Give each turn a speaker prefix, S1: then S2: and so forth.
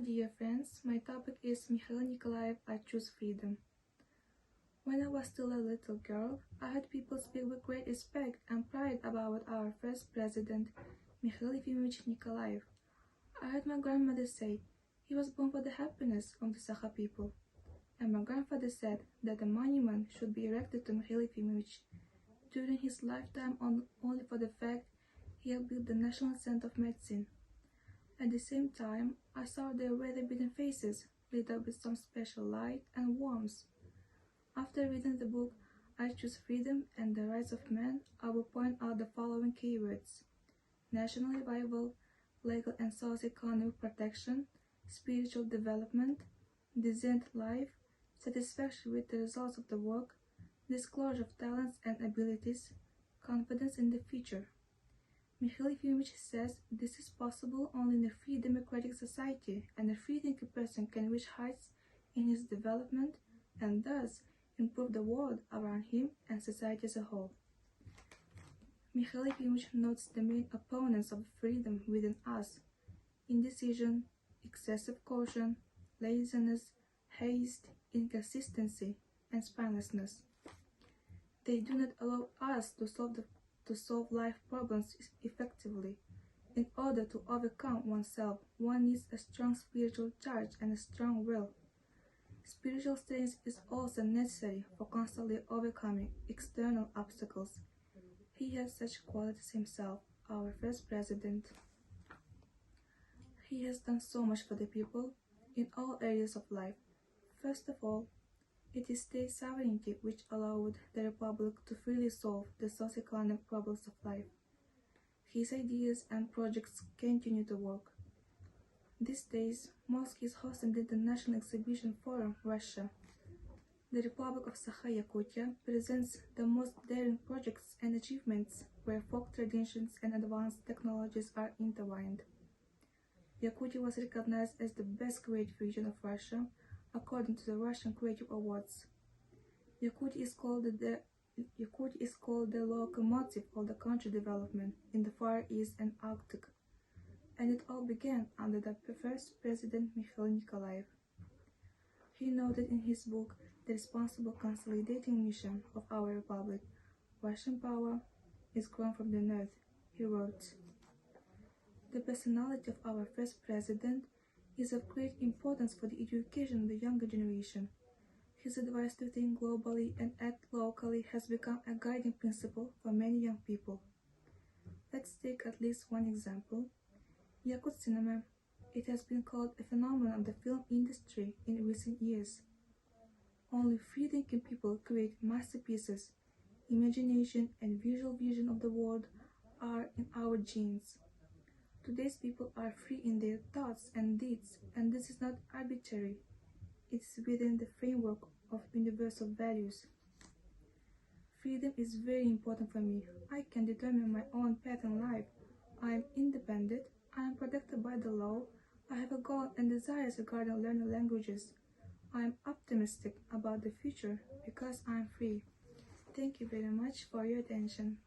S1: dear friends, my topic is Mikhail Nikolaev, I Choose Freedom. When I was still a little girl, I heard people speak with great respect and pride about our first president, Mikhail Efimovich Nikolaev. I heard my grandmother say he was born for the happiness of the Sakha people, and my grandfather said that a monument should be erected to Mikhail Efimovich during his lifetime only for the fact he had built the National Center of Medicine. At the same time, I saw their weather-beaten faces lit up with some special light and warmth. After reading the book I Choose Freedom and the Rights of Man, I will point out the following keywords: national revival, legal and socio-economic protection, spiritual development, decent life, satisfaction with the results of the work, disclosure of talents and abilities, confidence in the future. Mikhail Efimovich says this is possible only in a free democratic society, and a free-thinking person can reach heights in his development and thus improve the world around him and society as a whole. Mikhail Efimovich notes the main opponents of freedom within us: indecision, excessive caution, laziness, haste, inconsistency, and spinelessness. They do not allow us to solve life problems effectively. In order to overcome oneself, one needs a strong spiritual charge and a strong will. Spiritual strength is also necessary for constantly overcoming external obstacles. He has such qualities himself, our first president. He has done so much for the people in all areas of life. First of all, it is state sovereignty which allowed the Republic to freely solve the socio-economic problems of life. His ideas and projects continue to work. These days, Moscow is hosting the International Exhibition Forum, Russia. The Republic of Sakha, Yakutia, presents the most daring projects and achievements where folk traditions and advanced technologies are intertwined. Yakutia was recognized as the best creative region of Russia according to the Russian Creative Awards. Yakutia is called the locomotive of the country development in the Far East and Arctic, and it all began under the first president Mikhail Nikolaev. He noted in his book The Responsible Consolidating Mission of Our Republic, Russian power is grown from the north, he wrote. The personality of our first president is of great importance for the education of the younger generation. His advice to think globally and act locally has become a guiding principle for many young people. Let's take at least one example. Yakut cinema. It has been called a phenomenon of the film industry in recent years. Only free-thinking people create masterpieces. Imagination and visual vision of the world are in our genes. Today's people are free in their thoughts and deeds, and this is not arbitrary. It is within the framework of universal values. Freedom is very important for me. I can determine my own path in life. I am independent. I am protected by the law. I have a goal and desires regarding learning languages. I am optimistic about the future because I am free. Thank you very much for your attention.